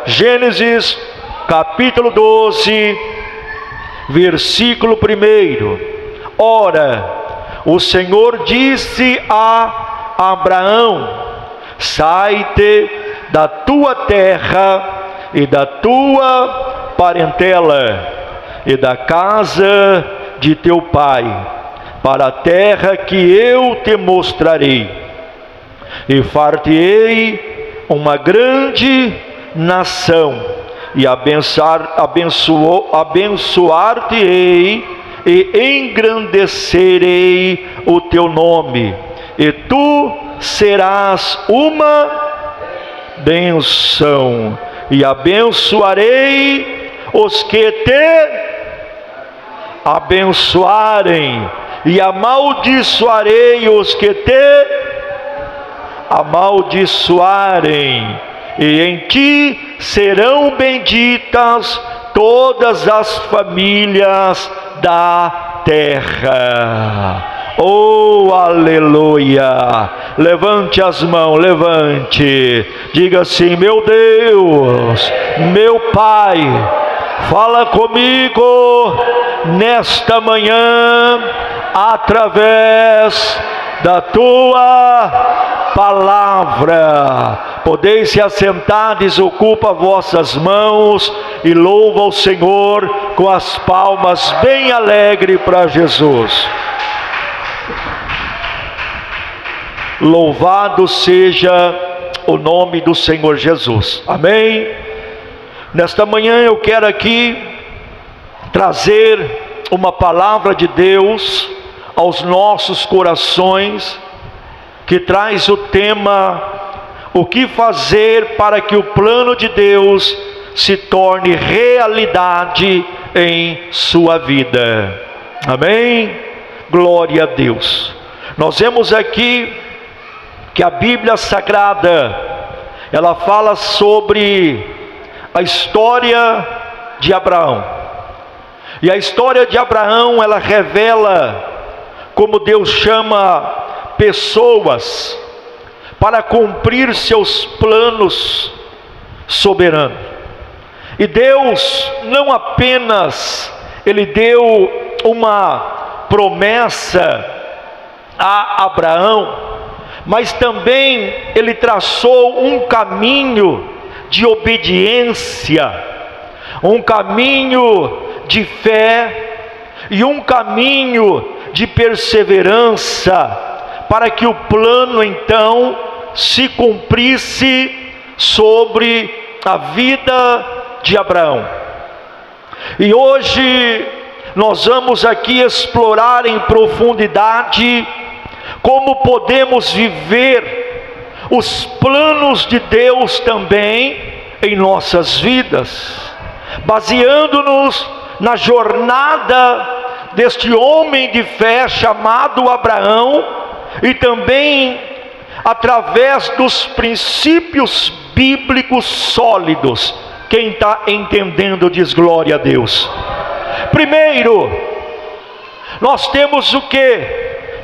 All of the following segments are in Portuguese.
Gênesis capítulo 12, versículo 1. Ora, o Senhor disse a Abraão: sai-te da tua terra e da tua parentela e da casa de teu pai, para a terra que eu te mostrarei, e far-te-ei uma grande nação, e abençoar-te-ei e engrandecerei o teu nome, e tu serás uma bênção, e abençoarei os que te abençoarem, e amaldiçoarei os que te amaldiçoarem, e em ti serão benditas todas as famílias da terra. Oh, aleluia! Levante as mãos, levante, diga assim: meu Deus, meu Pai, fala comigo nesta manhã, através da tua palavra. Podeis se assentar, desocupa vossas mãos e louva o Senhor com as palmas bem alegre para Jesus. Louvado seja o nome do Senhor Jesus. Amém? Nesta manhã eu quero aqui trazer uma palavra de Deus aos nossos corações, que traz o tema: o que fazer para que o plano de Deus se torne realidade em sua vida. Amém? Glória a Deus. Nós vemos aqui que a Bíblia Sagrada, ela fala sobre a história de Abraão. E a história de Abraão, ela revela como Deus chama pessoas para cumprir seus planos soberanos. E Deus não apenas Ele deu uma promessa a Abraão, mas também Ele traçou um caminho de obediência, um caminho de fé e um caminho de perseverança, para que o plano então se cumprisse sobre a vida de Abraão. E hoje nós vamos aqui explorar em profundidade como podemos viver os planos de Deus também em nossas vidas, baseando-nos na jornada deste homem de fé chamado Abraão, e também através dos princípios bíblicos sólidos. Quem está entendendo diz glória a Deus. Primeiro, nós temos o que?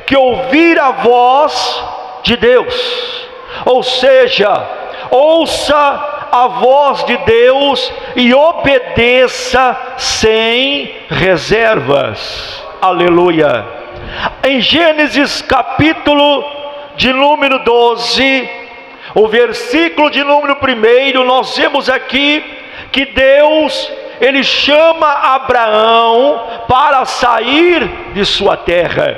Que ouvir a voz de Deus, ou seja, ouça a voz de Deus e obedeça sem reservas. Aleluia. Em Gênesis capítulo de número 12, o versículo de número 1, nós vemos aqui que Deus, Ele chama Abraão para sair de sua terra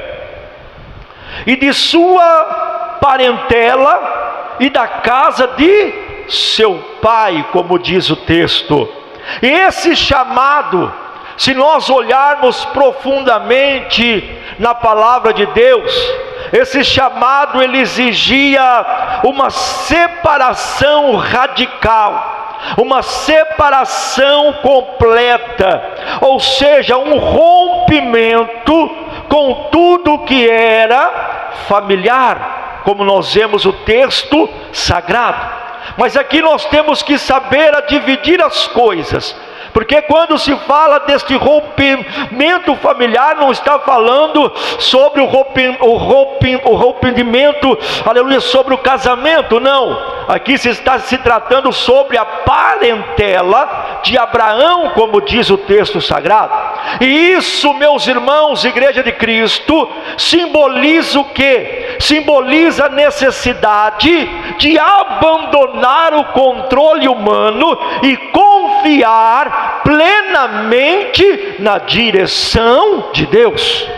e de sua parentela e da casa de seu pai, como diz o texto. E esse chamado, se nós olharmos profundamente na palavra de Deus, esse chamado ele exigia uma separação radical, uma separação completa, ou seja, um rompimento com tudo que era familiar, como nós vemos o texto sagrado. Mas aqui nós temos que saber a dividir as coisas. Porque quando se fala deste rompimento familiar, não está falando sobre o rompimento, aleluia, sobre o casamento, não. Aqui se está se tratando sobre a parentela de Abraão, como diz o texto sagrado. E isso, meus irmãos, Igreja de Cristo, simboliza o quê? Simboliza a necessidade de abandonar o controle humano e confiar plenamente na direção de Deus.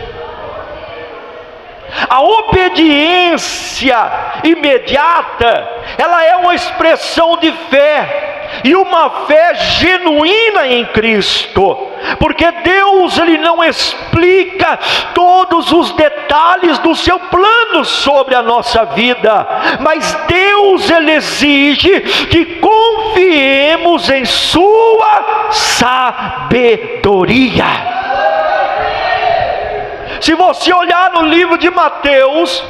A obediência imediata, ela é uma expressão de fé, e uma fé genuína em Cristo, porque Deus, Ele não explica todos os detalhes do seu plano sobre a nossa vida, mas Deus, Ele exige que confiemos em sua sabedoria. Se você olhar no livro de Mateus,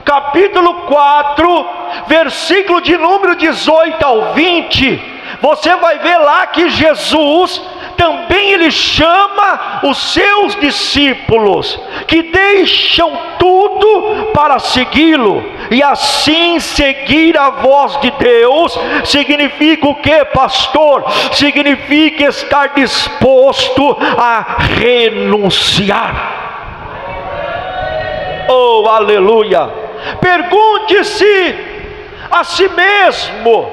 capítulo 4, versículo de número 18 ao 20, você vai ver lá que Jesus também ele chama os seus discípulos, que deixam tudo para segui-lo. E assim seguir a voz de Deus significa o que, pastor? Significa estar disposto a renunciar. Oh, aleluia! Pergunte-se a si mesmo: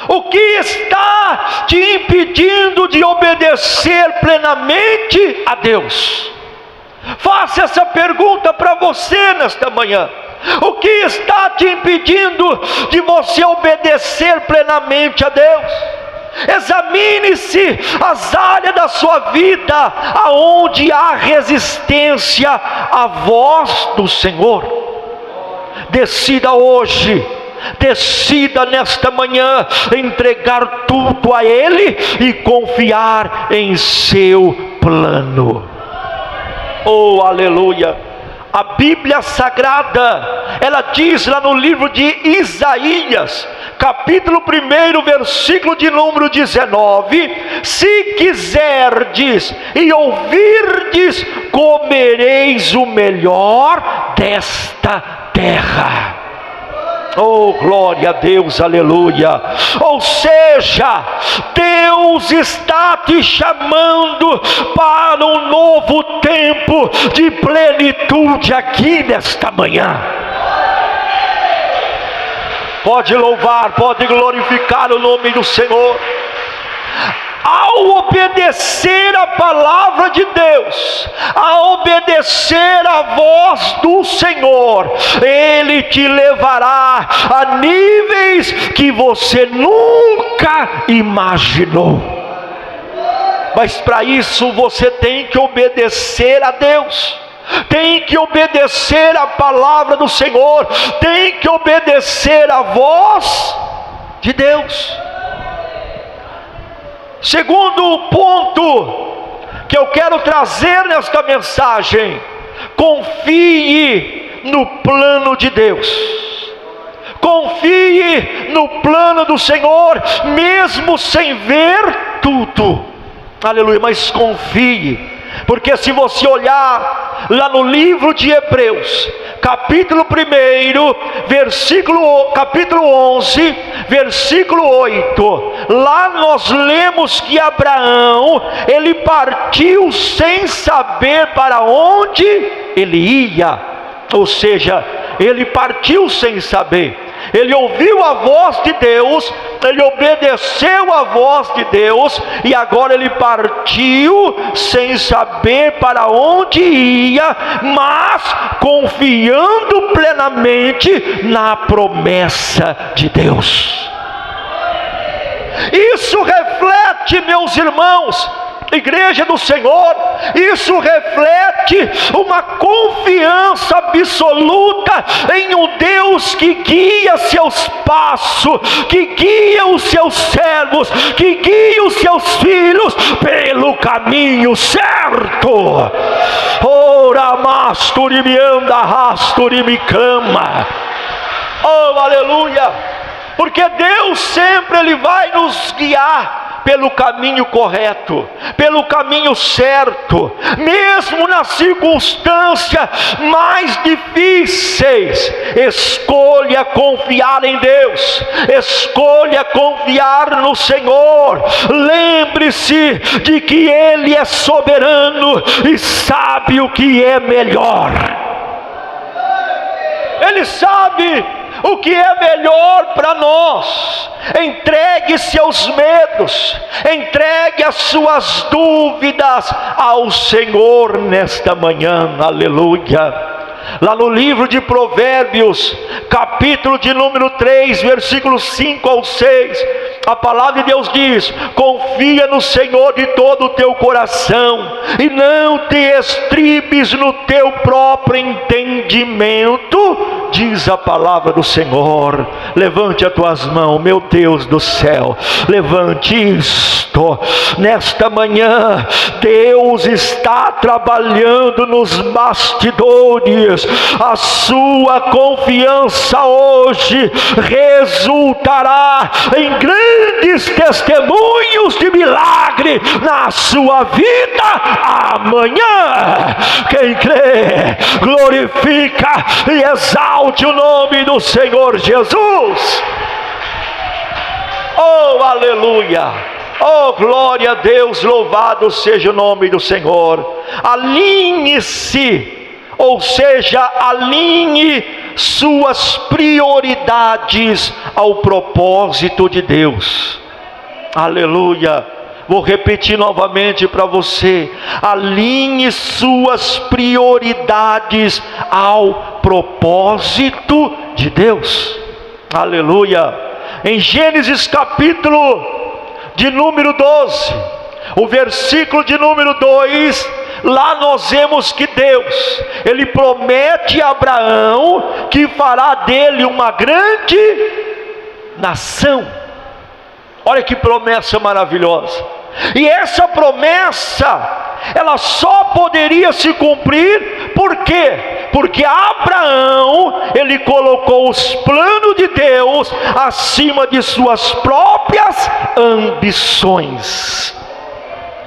o que está te impedindo de obedecer plenamente a Deus? Faça essa pergunta para você nesta manhã. O que está te impedindo de você obedecer plenamente a Deus? Examine-se as áreas da sua vida aonde há resistência à voz do Senhor. Decida hoje, decida nesta manhã entregar tudo a Ele e confiar em seu plano. Oh, aleluia! A Bíblia Sagrada, ela diz lá no livro de Isaías, capítulo 1, versículo de número 19: se quiserdes e ouvirdes, comereis o melhor desta terra. Oh, glória a Deus, aleluia. Ou seja, Deus está te chamando para um novo tempo de plenitude aqui nesta manhã. Pode louvar, pode glorificar o nome do Senhor. Ao obedecer a palavra de Deus, ao obedecer a voz do Senhor, Ele te levará a níveis que você nunca imaginou. Mas para isso você tem que obedecer a Deus, tem que obedecer a palavra do Senhor, tem que obedecer a voz de Deus. Segundo ponto que eu quero trazer nesta mensagem: confie no plano de Deus. Confie no plano do Senhor, mesmo sem ver tudo. Aleluia, mas confie. Porque se você olhar lá no livro de Hebreus, capítulo 1, capítulo 11, versículo 8, lá nós lemos que Abraão, ele partiu sem saber para onde ele ia. Ou seja, ele partiu sem saber. Ele ouviu a voz de Deus, ele obedeceu a voz de Deus, e agora ele partiu sem saber para onde ia, mas confiando plenamente na promessa de Deus. Isso reflete, meus irmãos, Igreja do Senhor, isso reflete uma confiança absoluta em um Deus que guia seus passos, que guia os seus servos, que guia os seus filhos pelo caminho certo. Ora masturimianda rasturimicama. Oh, aleluia! Porque Deus sempre Ele vai nos guiar pelo caminho correto, pelo caminho certo, mesmo nas circunstâncias mais difíceis. Escolha confiar em Deus, escolha confiar no Senhor. Lembre-se de que Ele é soberano e sabe o que é melhor. Ele sabe o que é melhor para nós. Entregue seus medos, entregue as suas dúvidas ao Senhor nesta manhã. Aleluia. Lá no livro de Provérbios, capítulo de número 3, versículos 5 ao 6, a palavra de Deus diz: confia no Senhor de todo o teu coração, e não te estribes no teu próprio entendimento, diz a palavra do Senhor. Levante as tuas mãos, meu Deus do céu, levante isto. Nesta manhã, Deus está trabalhando nos bastidores. A sua confiança hoje resultará em grandes testemunhos de milagre na sua vida amanhã. Quem crê, glorifica e exalte o nome do Senhor Jesus. Oh, aleluia! Oh, glória a Deus, louvado seja o nome do Senhor. Alinhe-se, ou seja, alinhe suas prioridades ao propósito de Deus. Aleluia. Vou repetir novamente para você: alinhe suas prioridades ao propósito de Deus. Aleluia. Em Gênesis capítulo de número 12, o versículo de número 2, lá nós vemos que Deus, Ele promete a Abraão que fará dele uma grande nação. Olha que promessa maravilhosa. E essa promessa, ela só poderia se cumprir, por quê? Porque Abraão, ele colocou os planos de Deus acima de suas próprias ambições.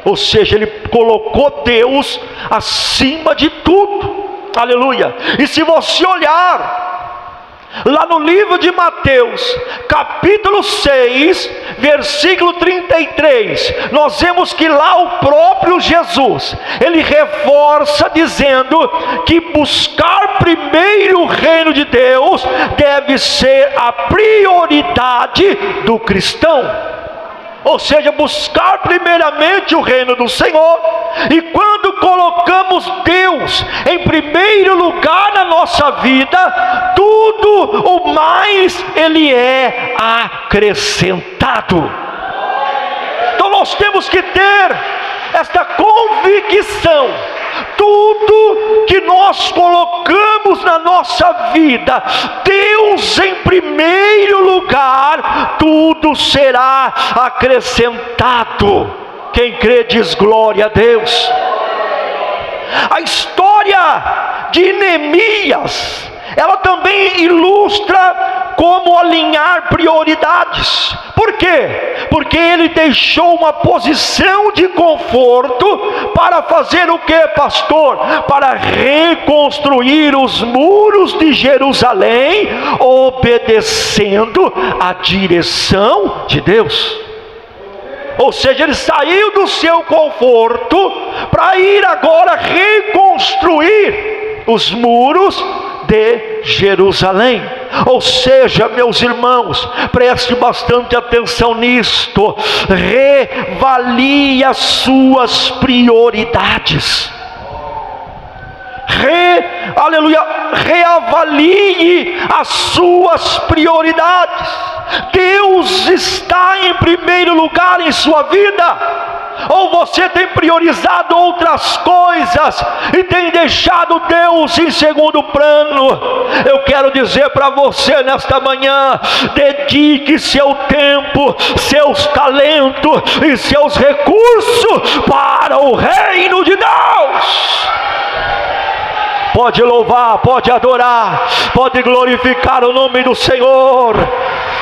Ou seja, ele colocou Deus acima de tudo. Aleluia. E se você olhar lá no livro de Mateus, capítulo 6, versículo 33, nós vemos que lá o próprio Jesus, ele reforça dizendo que buscar primeiro o reino de Deus deve ser a prioridade do cristão. Ou seja, buscar primeiramente o reino do Senhor. E quando colocamos Deus em primeiro lugar na nossa vida, tudo o mais Ele é acrescentado. Então nós temos que ter esta convicção: tudo que nós colocamos na nossa vida, Deus em primeiro lugar, tudo será acrescentado. Quem crê diz glória a Deus. A história de Neemias, ela também ilustra como alinhar prioridades. Por quê? Porque ele deixou uma posição de conforto para fazer o que, pastor? Para reconstruir os muros de Jerusalém, obedecendo a direção de Deus. Ou seja, ele saiu do seu conforto para ir agora reconstruir os muros de Jerusalém. Ou seja, meus irmãos, preste bastante atenção nisto: reavalie as suas prioridades. Reavalie as suas prioridades. Deus está em primeiro lugar em sua vida? Ou você tem priorizado outras coisas e tem deixado Deus em segundo plano? Eu quero dizer para você nesta manhã: dedique seu tempo, seus talentos e seus recursos para o reino de Deus. Pode louvar, pode adorar, pode glorificar o nome do Senhor.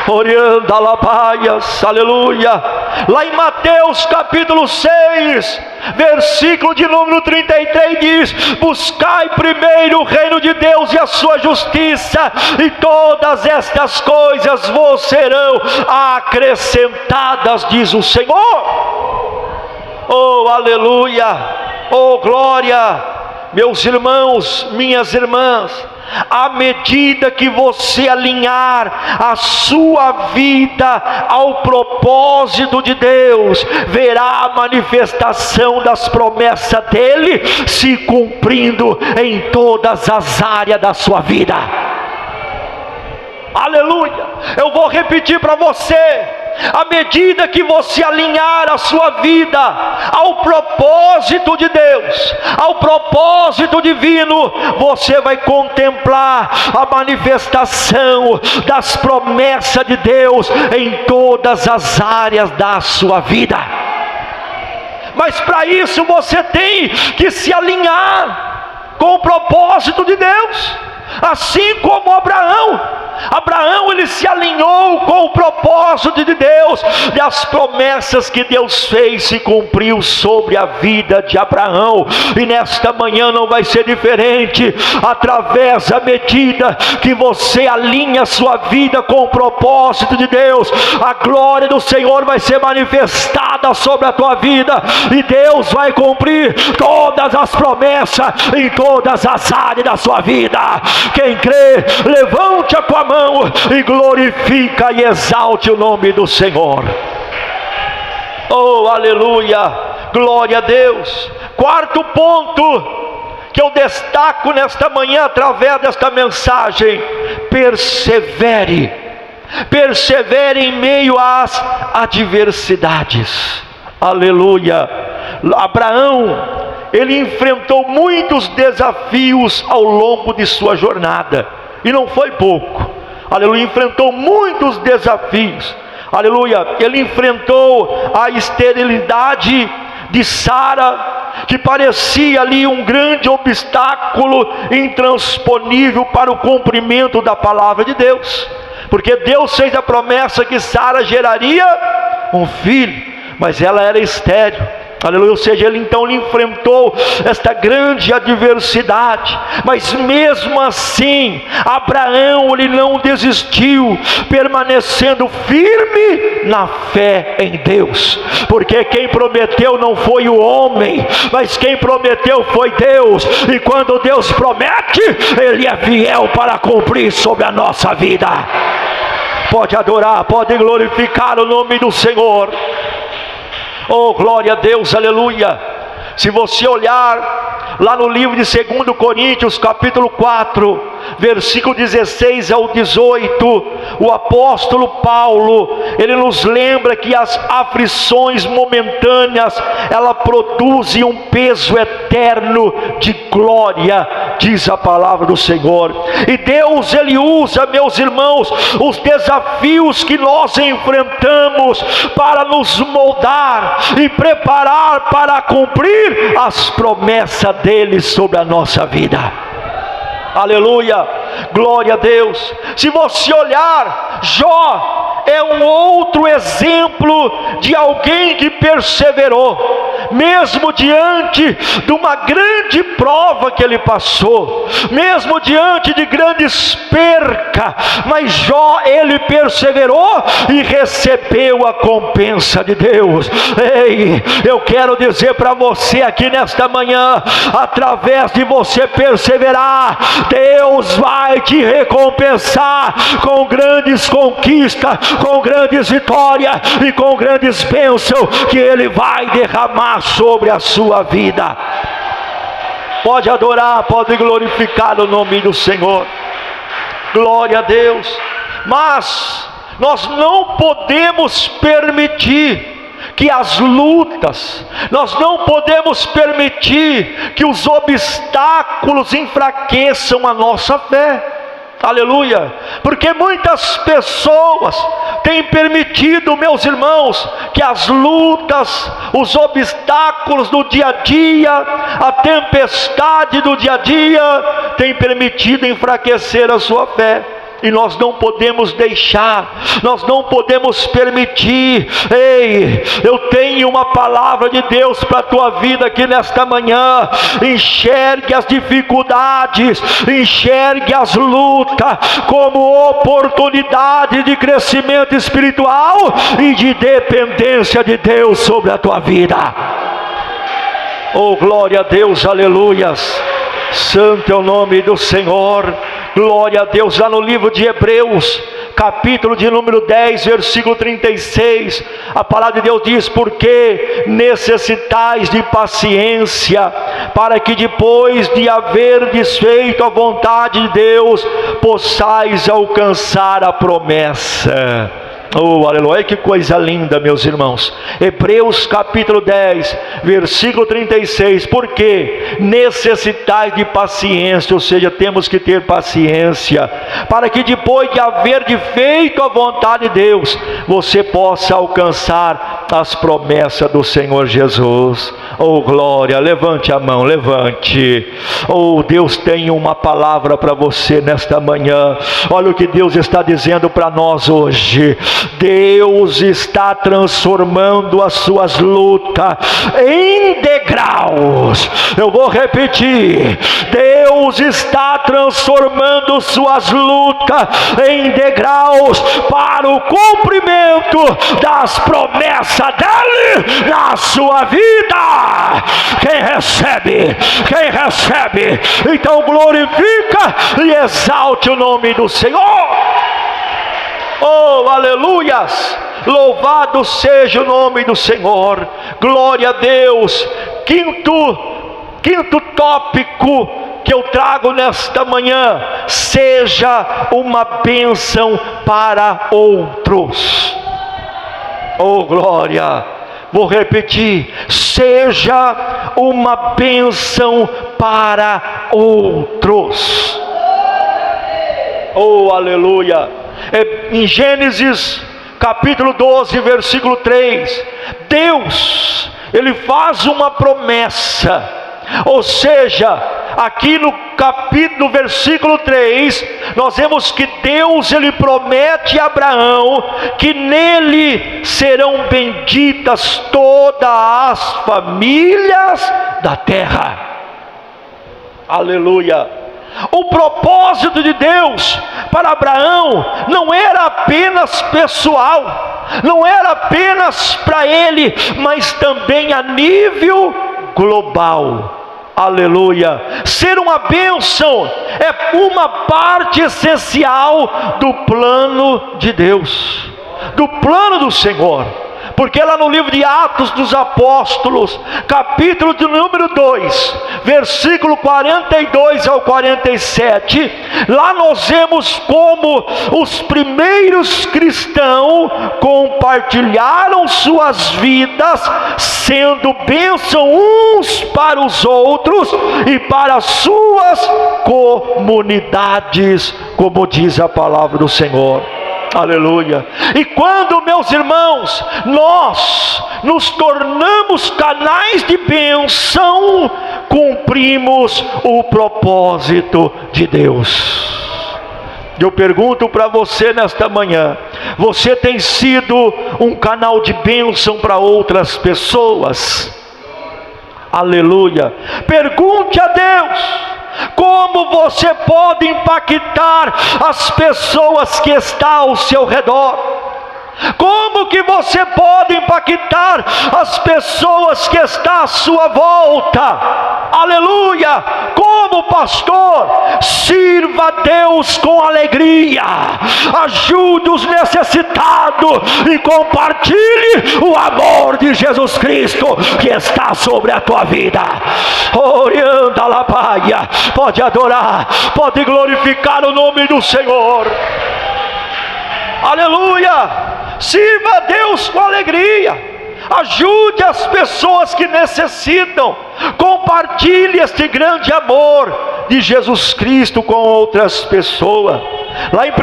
Orianda Labaias, aleluia. Lá em Mateus capítulo 6, versículo de número 33 diz: buscai primeiro o reino de Deus e a sua justiça, e todas estas coisas vos serão acrescentadas, diz o Senhor. Oh, aleluia, oh, glória. Meus irmãos, minhas irmãs, à medida que você alinhar a sua vida ao propósito de Deus, verá a manifestação das promessas dele se cumprindo em todas as áreas da sua vida. Aleluia. Eu vou repetir para você: à medida que você alinhar a sua vida ao propósito de Deus, ao propósito divino, você vai contemplar a manifestação das promessas de Deus em todas as áreas da sua vida. Mas para isso você tem que se alinhar com o propósito de Deus, assim como Abraão, ele se alinhou com o propósito de Deus, e as promessas que Deus fez se cumpriu sobre a vida de Abraão. E nesta manhã não vai ser diferente. Através da medida que você alinha a sua vida com o propósito de Deus, a glória do Senhor vai ser manifestada sobre a tua vida, e Deus vai cumprir todas as promessas em todas as áreas da sua vida. Quem crê, levante a tua mão e glorifica e exalte o nome do Senhor. Oh, aleluia, glória a Deus. Quarto ponto que eu destaco nesta manhã através desta mensagem: persevere em meio às adversidades. Aleluia. Abraão, ele enfrentou muitos desafios ao longo de sua jornada, e não foi pouco. Aleluia, enfrentou muitos desafios. Aleluia, ele enfrentou a esterilidade de Sara, que parecia ali um grande obstáculo intransponível para o cumprimento da palavra de Deus, porque Deus fez a promessa que Sara geraria um filho, mas ela era estéril. Aleluia, ou seja, ele enfrentou esta grande adversidade, mas mesmo assim, Abraão, ele não desistiu, permanecendo firme na fé em Deus, porque quem prometeu não foi o homem, mas quem prometeu foi Deus, e quando Deus promete, Ele é fiel para cumprir sobre a nossa vida. Pode adorar, pode glorificar o nome do Senhor. Oh, glória a Deus, aleluia. Se você olhar lá no livro de 2 Coríntios capítulo 4, versículo 16 ao 18, o apóstolo Paulo, ele nos lembra que as aflições momentâneas, ela produzem um peso eterno de glória, diz a palavra do Senhor. E Deus, ele usa, meus irmãos, os desafios que nós enfrentamos para nos moldar e preparar para cumprir as promessas dele sobre a nossa vida. Aleluia, glória a Deus. Se você olhar, Jó é um outro exemplo de alguém que perseverou, mesmo diante de uma grande prova que ele passou, mesmo diante de grandes percas, mas Jó, ele perseverou e recebeu a compensa de Deus. Ei, eu quero dizer para você aqui nesta manhã, através de você perseverar, Deus vai te recompensar com grandes conquistas, com grandes vitórias e com grandes bênçãos que Ele vai derramar sobre a sua vida. Pode adorar, pode glorificar o nome do Senhor. Glória a Deus. Mas nós não podemos permitir que as lutas, nós não podemos permitir que os obstáculos enfraqueçam a nossa fé. Aleluia, porque muitas pessoas têm permitido, meus irmãos, que as lutas, os obstáculos do dia a dia, a tempestade do dia a dia, têm permitido enfraquecer a sua fé. E nós não podemos deixar, nós não podemos permitir. Ei, eu tenho uma palavra de Deus para a tua vida aqui nesta manhã. Enxergue as dificuldades, enxergue as lutas como oportunidade de crescimento espiritual e de dependência de Deus sobre a tua vida. Oh, glória a Deus, aleluias. Santo é o nome do Senhor. Glória a Deus. Lá no livro de Hebreus, capítulo de número 10, versículo 36, a palavra de Deus diz: porque necessitais de paciência, para que depois de haver desfeito a vontade de Deus, possais alcançar a promessa. Oh, aleluia, que coisa linda, meus irmãos. Hebreus capítulo 10, versículo 36, porque necessitais de paciência, ou seja, temos que ter paciência, para que depois de haver feito a vontade de Deus, você possa alcançar as promessas do Senhor Jesus. Oh, glória, levante a mão, levante. Oh, Deus tem uma palavra para você nesta manhã. Olha o que Deus está dizendo para nós hoje. Deus está transformando as suas lutas em degraus. Eu vou repetir: Deus está transformando suas lutas em degraus para o cumprimento das promessas dele na sua vida. Quem recebe, então glorifica e exalte o nome do Senhor. Oh, aleluias, louvado seja o nome do Senhor, glória a Deus. Quinto tópico que eu trago nesta manhã: seja uma bênção para outros. Oh, glória, vou repetir: seja uma bênção para outros. Oh, aleluia. Em Gênesis capítulo 12, versículo 3, Deus, Ele faz uma promessa. Ou seja, aqui no versículo 3, nós vemos que Deus, Ele promete a Abraão que nele serão benditas todas as famílias da terra. Aleluia. O propósito de Deus para Abraão não era apenas pessoal, não era apenas para ele, mas também a nível global. Aleluia. Ser uma bênção é uma parte essencial do plano de Deus, do plano do Senhor. Porque lá no livro de Atos dos Apóstolos, capítulo de número 2, versículo 42 ao 47, lá nós vemos como os primeiros cristãos compartilharam suas vidas, sendo bênção uns para os outros e para as suas comunidades, como diz a palavra do Senhor. Aleluia. E quando, meus irmãos, nós nos tornamos canais de bênção, cumprimos o propósito de Deus. Eu pergunto para você nesta manhã: você tem sido um canal de bênção para outras pessoas? Aleluia. Pergunte a Deus: como você pode impactar as pessoas que estão ao seu redor? Como que você pode impactar as pessoas que estão à sua volta? Aleluia! Como pastor, sirva a Deus com alegria, ajude os necessitados e compartilhe o amor de Jesus Cristo que está sobre a tua vida. Orianda la paia, pode adorar, pode glorificar o nome do Senhor. Aleluia! Sirva a Deus com alegria, ajude as pessoas que necessitam, compartilhe este grande amor de Jesus Cristo com outras pessoas. Lá em 1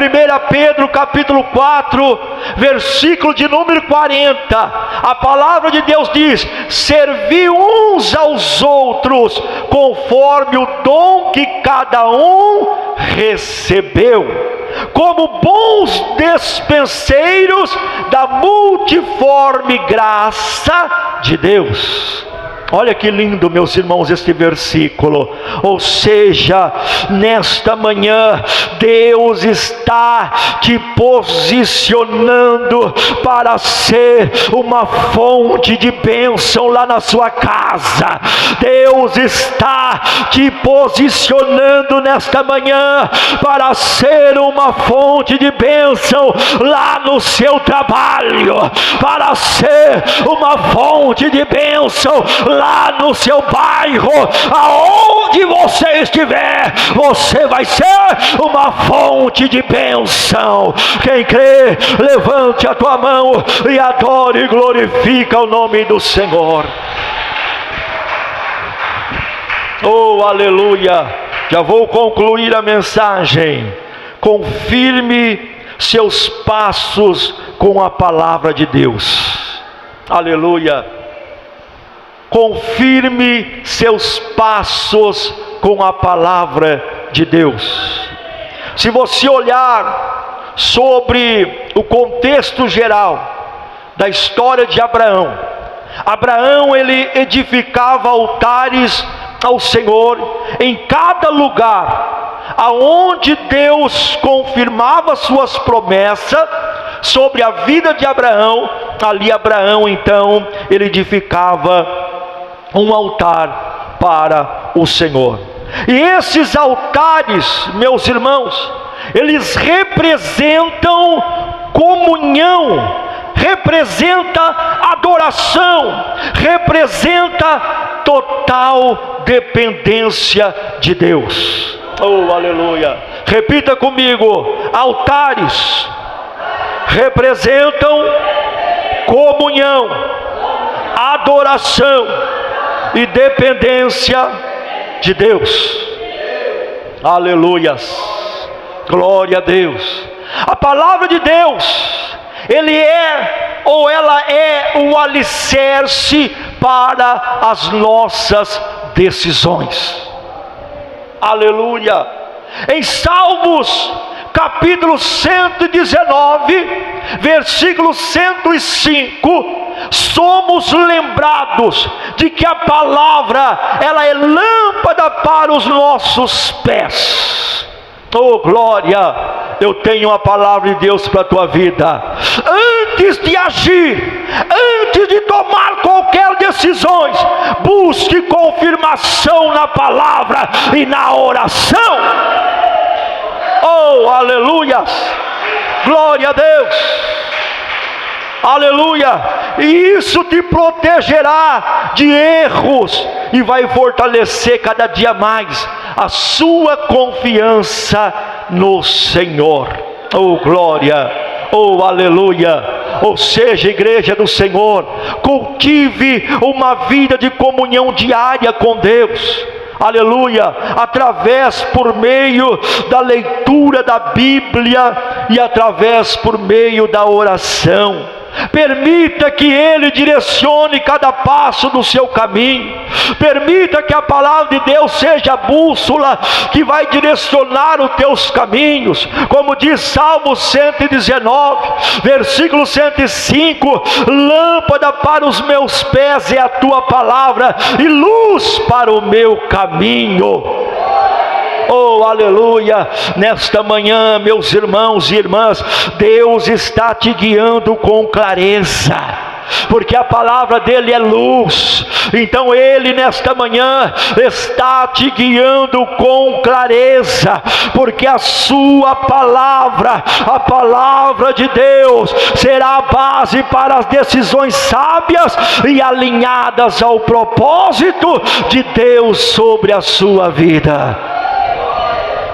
Pedro capítulo 4, versículo de número 40, a palavra de Deus diz: servi uns aos outros conforme o dom que cada um recebeu, como bons despenseiros da multiforme graça de Deus. Olha que lindo, meus irmãos, este versículo. Ou seja, nesta manhã, Deus está te posicionando para ser uma fonte de bênção lá na sua casa. Deus está te posicionando nesta manhã para ser uma fonte de bênção lá no seu trabalho, para ser uma fonte de bênção lá no seu bairro, aonde você estiver, você vai ser uma fonte de bênção. Quem crê, levante a tua mão e adore e glorifica o nome do Senhor. Oh, aleluia! Já vou concluir a mensagem. Confirme seus passos com a palavra de Deus. Aleluia! Confirme seus passos com a palavra de Deus. Se você olhar sobre o contexto geral da história de Abraão, ele edificava altares ao Senhor em cada lugar aonde Deus confirmava suas promessas sobre a vida de Abraão. Ali Abraão então ele edificava um altar para o Senhor. E esses altares, meus irmãos, eles representam comunhão, representa adoração, representa total dependência de Deus. Oh, aleluia! Repita comigo: altares representam comunhão, adoração e dependência de Deus. Aleluias, glória a Deus. A palavra de Deus, ela é o alicerce para as nossas decisões. Aleluia. Em Salmos capítulo 119, versículo 105, somos lembrados de que a palavra, ela é lâmpada para os nossos pés. Oh, glória! Eu tenho a palavra de Deus para a tua vida. Antes de agir, antes de tomar qualquer decisão, busque confirmação na palavra e na oração. Oh, aleluia! Glória a Deus! Aleluia! E isso te protegerá de erros e vai fortalecer cada dia mais a sua confiança no Senhor. Oh, glória! Oh, aleluia! Ou seja, igreja do Senhor, cultive uma vida de comunhão diária com Deus. Aleluia, por meio da leitura da Bíblia e por meio da oração. Permita que Ele direcione cada passo do seu caminho. Permita que a palavra de Deus seja a bússola que vai direcionar os teus caminhos. Como diz Salmo 119, versículo 105: lâmpada para os meus pés é a tua palavra e luz para o meu caminho. Oh, aleluia! Nesta manhã, meus irmãos e irmãs, Deus está te guiando com clareza, porque a palavra dele é luz. Então Ele nesta manhã está te guiando com clareza, porque a sua palavra, a palavra de Deus, será a base para as decisões sábias e alinhadas ao propósito de Deus sobre a sua vida.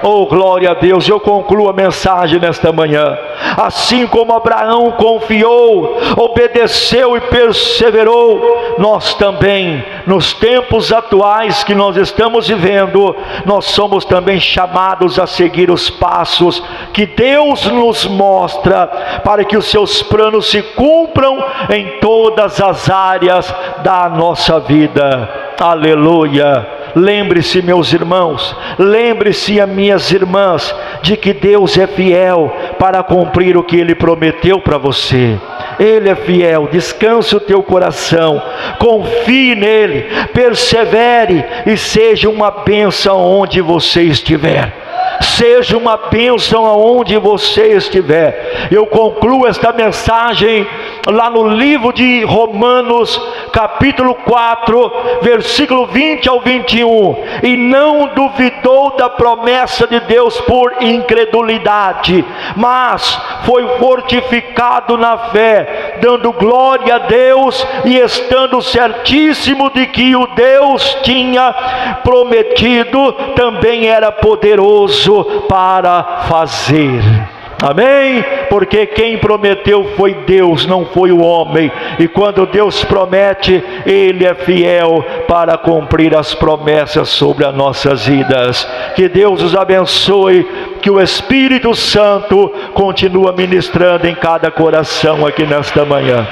Oh, glória a Deus! Eu concluo a mensagem nesta manhã. Assim como Abraão confiou, obedeceu e perseverou, nós também, nos tempos atuais que nós estamos vivendo, nós somos também chamados a seguir os passos que Deus nos mostra, para que os seus planos se cumpram em todas as áreas da nossa vida. Aleluia! Lembre-se, meus irmãos, lembre-se, minhas irmãs, de que Deus é fiel para cumprir o que Ele prometeu para você. Ele é fiel. Descanse o teu coração, confie nele, persevere e seja uma bênção onde você estiver. Seja uma bênção aonde você estiver. Eu concluo esta mensagem lá no livro de Romanos, capítulo 4, versículo 20 ao 21. E não duvidou da promessa de Deus por incredulidade, mas foi fortificado na fé, dando glória a Deus e estando certíssimo de que o Deus tinha prometido também era poderoso para fazer. Amém? Porque quem prometeu foi Deus, não foi o homem. E quando Deus promete, Ele é fiel para cumprir as promessas sobre as nossas vidas. Que Deus os abençoe, que o Espírito Santo continue ministrando em cada coração aqui nesta manhã.